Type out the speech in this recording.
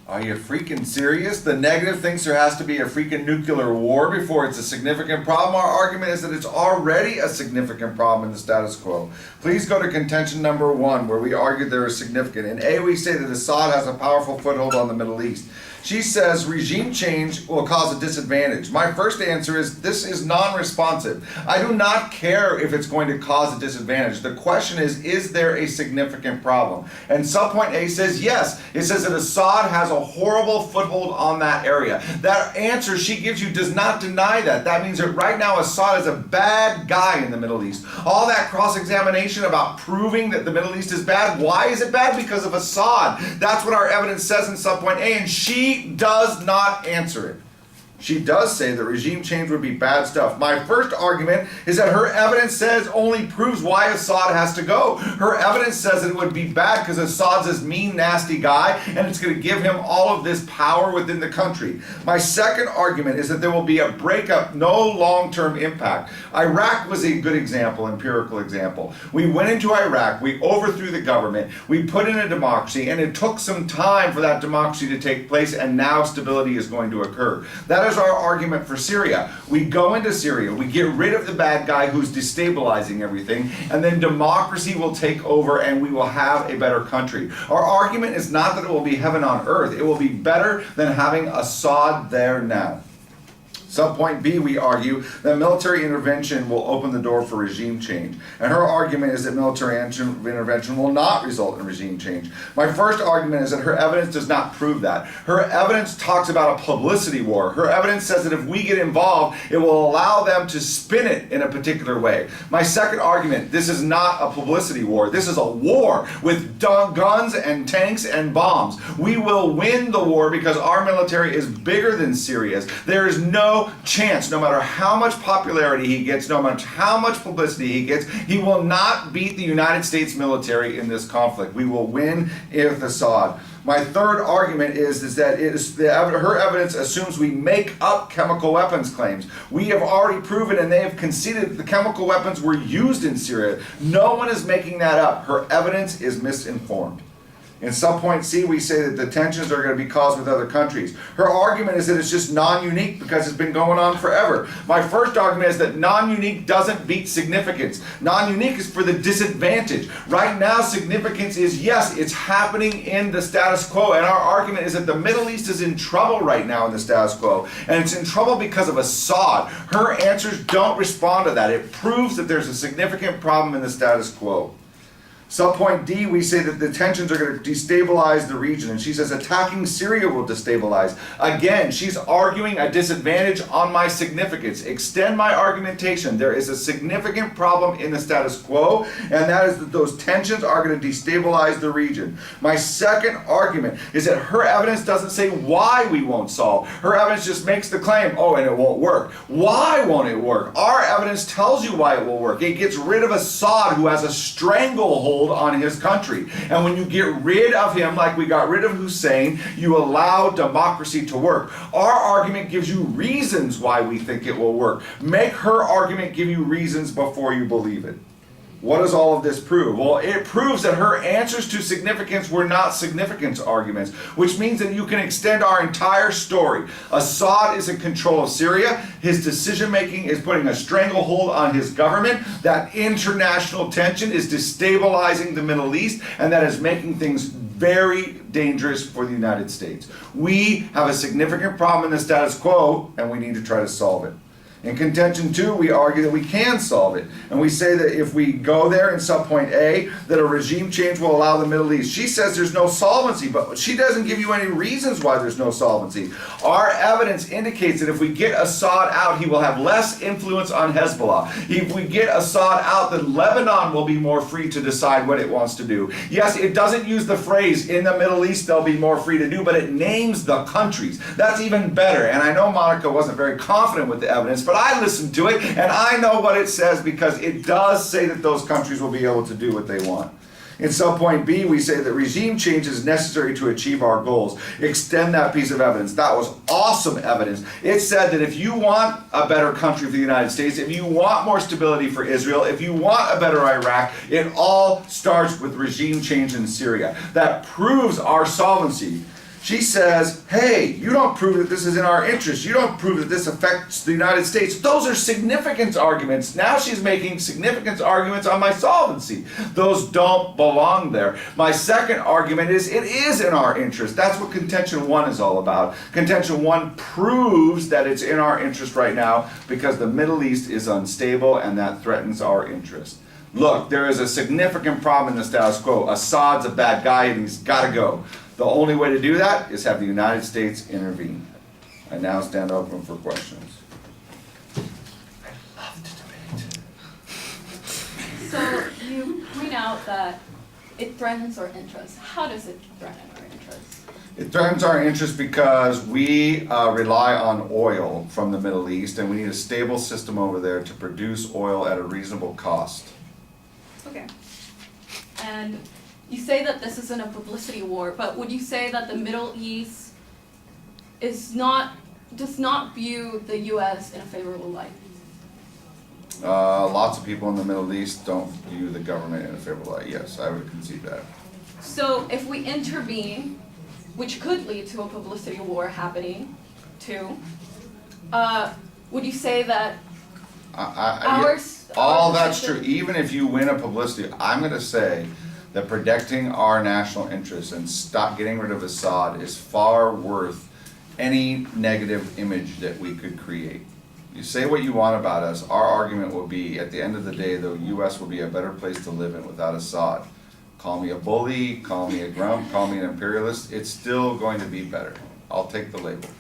Are you freaking serious? The negative thinks there has to be a freaking nuclear war before it's a significant problem. Our argument is that it's already a significant problem in the status quo. Please go to contention number 1, where we argue there is significant. In A, we say that Assad has a powerful foothold on the Middle East. She says regime change will cause a disadvantage. My first answer is this is non-responsive. I do not care if it's going to cause a disadvantage. The question is there a significant problem? And subpoint A says yes. It says that Assad has a horrible foothold on that area. That answer she gives you does not deny that. That means that right now Assad is a bad guy in the Middle East. All that cross-examination about proving that the Middle East is bad, why is it bad? Because of Assad. That's what our evidence says in subpoint A, and she does not answer it. She does say that regime change would be bad stuff. My first argument is that her evidence says only proves why Assad has to go. Her evidence says that it would be bad because Assad's this mean, nasty guy, and it's going to give him all of this power within the country. My second argument is that there will be a breakup, no long-term impact. Iraq was a good example, empirical example. We went into Iraq, we overthrew the government, we put in a democracy, and it took some time for that democracy to take place, and now stability is going to occur. That is our argument for Syria. We go into Syria, we get rid of the bad guy who's destabilizing everything, and then democracy will take over and we will have a better country. Our argument is not that it will be heaven on earth. It will be better than having Assad there now. Subpoint B, we argue that military intervention will open the door for regime change. And her argument is that military intervention will not result in regime change. My first argument is that her evidence does not prove that. Her evidence talks about a publicity war. Her evidence says that if we get involved, it will allow them to spin it in a particular way. My second argument, this is not a publicity war. This is a war with guns and tanks and bombs. We will win the war because our military is bigger than Syria's. There is no chance, no matter how much popularity he gets, no matter how much publicity he gets, he will not beat the United States military in this conflict. We will win with Assad. My third argument is that her evidence assumes we make up chemical weapons claims. We have already proven, and they have conceded, that the chemical weapons were used in Syria. No one is making that up. Her evidence is misinformed. In subpoint C, we say that the tensions are going to be caused with other countries. Her argument is that it's just non-unique because it's been going on forever. My first argument is that non-unique doesn't beat significance. Non-unique is for the disadvantage. Right now, significance is, yes, it's happening in the status quo, and our argument is that the Middle East is in trouble right now in the status quo, and it's in trouble because of Assad. Her answers don't respond to that. It proves that there's a significant problem in the status quo. Subpoint D, we say that the tensions are going to destabilize the region, and she says attacking Syria will destabilize. Again, she's arguing a disadvantage on my significance. Extend my argumentation. There is a significant problem in the status quo, and that is that those tensions are going to destabilize the region. My second argument is that her evidence doesn't say why we won't solve. Her evidence just makes the claim, oh, and it won't work. Why won't it work? Our evidence tells you why it will work. It gets rid of Assad, who has a stranglehold on his country. And when you get rid of him, like we got rid of Hussein, you allow democracy to work. Our argument gives you reasons why we think it will work. Make her argument give you reasons before you believe it. What does all of this prove? Well, it proves that her answers to significance were not significance arguments, which means that you can extend our entire story. Assad is in control of Syria. His decision-making is putting a stranglehold on his government. That international tension is destabilizing the Middle East, and that is making things very dangerous for the United States. We have a significant problem in the status quo, and we need to try to solve it. In contention 2, we argue that we can solve it. And we say that if we go there in subpoint A, that a regime change will allow the Middle East. She says there's no solvency, but she doesn't give you any reasons why there's no solvency. Our evidence indicates that if we get Assad out, he will have less influence on Hezbollah. If we get Assad out, then Lebanon will be more free to decide what it wants to do. Yes, it doesn't use the phrase, in the Middle East they'll be more free to do, but it names the countries. That's even better. And I know Monica wasn't very confident with the evidence, but I listened to it, and I know what it says because it does say that those countries will be able to do what they want. In subpoint B, we say that regime change is necessary to achieve our goals. Extend that piece of evidence. That was awesome evidence. It said that if you want a better country for the United States, if you want more stability for Israel, if you want a better Iraq, it all starts with regime change in Syria. That proves our solvency. She says, hey, you don't prove that this is in our interest. You don't prove that this affects the United States. Those are significance arguments. Now she's making significance arguments on my solvency. Those don't belong there. My second argument is it is in our interest. That's what contention 1 is all about. Contention 1 proves that it's in our interest right now because the Middle East is unstable and that threatens our interest. Look, there is a significant problem in the status quo. Assad's a bad guy and he's got to go. The only way to do that is have the United States intervene. I now stand open for questions. I love to debate. So you point out that it threatens our interests. How does it threaten our interests? It threatens our interest because we rely on oil from the Middle East and we need a stable system over there to produce oil at a reasonable cost. Okay. And you say that this isn't a publicity war, but would you say that the Middle East does not view the U.S. in a favorable light? Lots of people in the Middle East don't view the government in a favorable light. Yes, I would concede that. So if we intervene, which could lead to a publicity war happening too, would you say that all that's true. Even if you win a publicity, I'm going to say that protecting our national interests and stop getting rid of Assad is far worth any negative image that we could create. You say what you want about us, our argument will be, at the end of the day, the U.S. will be a better place to live in without Assad. Call me a bully, call me a grump, call me an imperialist, it's still going to be better. I'll take the label.